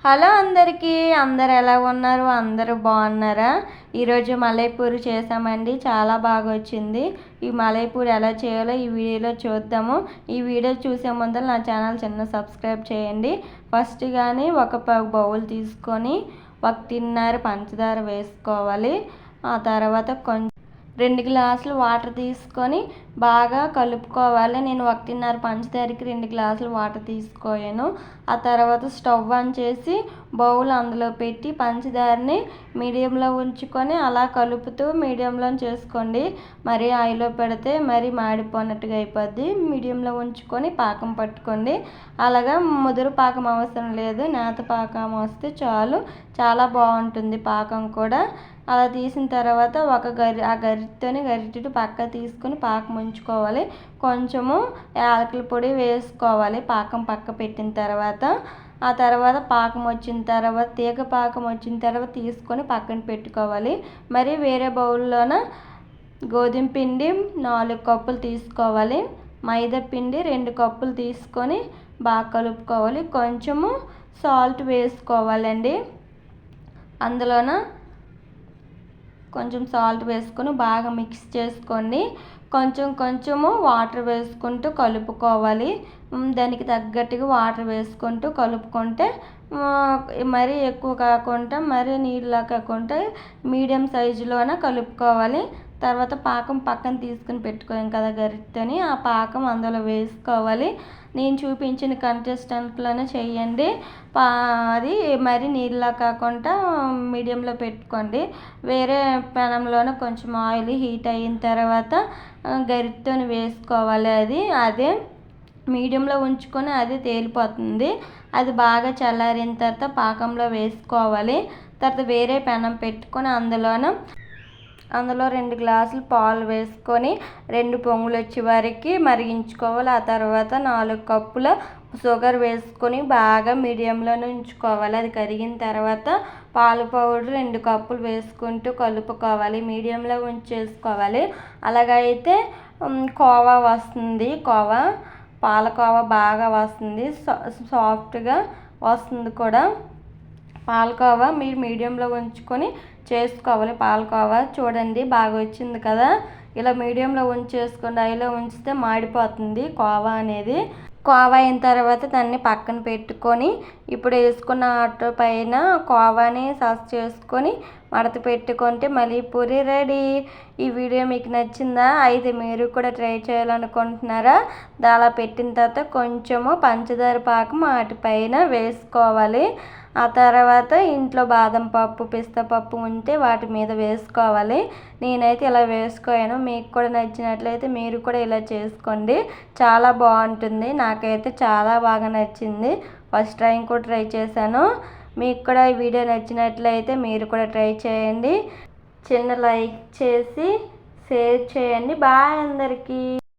Hello అందరికీ, అందరు ఎలా ఉన్నారు? అందరూ బాగున్నారా? ఈరోజు మలైపూరి చేసామండి, చాలా బాగా వచ్చింది. ఈ మలైపూరి ఎలా చేయాలో ఈ వీడియోలో చూద్దాము. ఈ వీడియో చూసే ముందర నా ఛానల్ చిన్న సబ్స్క్రైబ్ చేయండి. ఫస్ట్ కానీ ఒక బౌల్ తీసుకొని 1.5 పంచదార వేసుకోవాలి. ఆ తర్వాత కొంచెం 2 గ్లాసులు వాటర్ తీసుకొని బాగా కలుపుకోవాలి. నేను 1.5 పంచదారకి 2 గ్లాసులు వాటర్ తీసుకోయాను. ఆ తర్వాత స్టవ్ ఆన్ చేసి బౌల్ అందులో పెట్టి పంచదారని మీడియంలో ఉంచుకొని అలా కలుపుతూ మీడియంలో చేసుకోండి. మరీ హైలో పెడితే మరీ మాడిపోయినట్టుగా అయిపోద్ది. మీడియంలో ఉంచుకొని పాకం పట్టుకోండి. అలాగా ముదురు పాకం అవసరం లేదు, నేత పాకం వస్తే చాలు, చాలా బాగుంటుంది పాకం కూడా. అలా తీసిన తర్వాత ఒక గరిటెతో పక్క తీసుకొని పాకం ఉంచుకోవాలి. కొంచెము యాలకుల పొడి వేసుకోవాలి పాకం పక్క పెట్టిన తర్వాత. ఆ తర్వాత పాకం వచ్చిన తర్వాత తీగ పాకం వచ్చిన తర్వాత తీసుకొని పక్కన పెట్టుకోవాలి. మరి వేరే బౌల్లోన గోధుమ పిండి 4 కప్పులు తీసుకోవాలి. మైదా పిండి 2 కప్పులు తీసుకొని బాగా కలుపుకోవాలి. కొంచెము సాల్ట్ వేసుకోవాలండి. అందులోన కొంచెం సాల్ట్ వేసుకొని బాగా మిక్స్ చేసుకోండి. కొంచెము వాటర్ వేసుకుంటూ కలుపుకోవాలి. దానికి తగ్గట్టుగా వాటర్ వేసుకుంటూ కలుపుకుంటే మరీ ఎక్కువ కాకుండా మరీ నీళ్ళలా కాకుండా మీడియం సైజులోన కలుపుకోవాలి. తర్వాత పాకం పక్కన తీసుకుని పెట్టుకోం కదా గరిటెని, ఆ పాకం అందులో వేసుకోవాలి. నేను చూపించిన కన్సిస్టెన్సీలోనే చేయండి. అది మరీ నీళ్ళలా కాకుండా మీడియంలో పెట్టుకోండి. వేరే పెనంలోనే కొంచెం ఆయిల్ హీట్ అయిన తర్వాత గరిటెతో వేసుకోవాలి. అదే మీడియంలో ఉంచుకొని అది తేలిపోతుంది. అది బాగా చల్లారిన తర్వాత పాకంలో వేసుకోవాలి. తర్వాత వేరే పెనం పెట్టుకొని అందులో 2 గ్లాసులు పాలు వేసుకొని 2 పొంగులు వచ్చే వరకు మరిగించుకోవాలి. ఆ తర్వాత 4 కప్పుల షుగర్ వేసుకొని బాగా మీడియంలోనే ఉంచుకోవాలి. అది కరిగిన తర్వాత పాల పౌడర్ 2 కప్పులు వేసుకుంటూ కలుపుకోవాలి. మీడియంలో ఉంచేసుకోవాలి. అలాగైతే కోవా వస్తుంది. పాలకోవా బాగా వస్తుంది, సాఫ్ట్గా వస్తుంది కూడా. పాలకోవా మీరు మీడియంలో ఉంచుకొని చేసుకోవాలి. పాలకోవా చూడండి బాగా వచ్చింది కదా. ఇలా మీడియంలో ఉంచేసుకోండి, హైలో ఉంచితే మాడిపోతుంది కోవా అనేది. కోవా అయిన తర్వాత దాన్ని పక్కన పెట్టుకొని ఇప్పుడు వేసుకున్న ఆట పైన కోవాని సస్ చేసుకొని మడత పెట్టుకుంటే మలైపూరి రెడీ. ఈ వీడియో మీకు నచ్చిందా? అయితే మీరు కూడా ట్రై చేయాలనుకుంటున్నారా? అలా పెట్టిన తర్వాత కొంచెము పంచదార పాకం వాటిపైన వేసుకోవాలి. ఆ తర్వాత ఇంట్లో బాదం పప్పు, పిస్తా పప్పు ఉంటే వాటి మీద వేసుకోవాలి. నేనైతే ఇలా వేసుకోయాను. మీకు కూడా నచ్చినట్లయితే మీరు కూడా ఇలా చేసుకోండి, చాలా బాగుంటుంది. నాకైతే చాలా బాగా నచ్చింది. ఫస్ట్ టైం కూడా ట్రై చేశాను. మీకు కూడా ఈ వీడియో నచ్చినట్లయితే మీరు కూడా ట్రై చేయండి. చిన్న లైక్ చేసి షేర్ చేయండి. బాయ్ అందరికీ.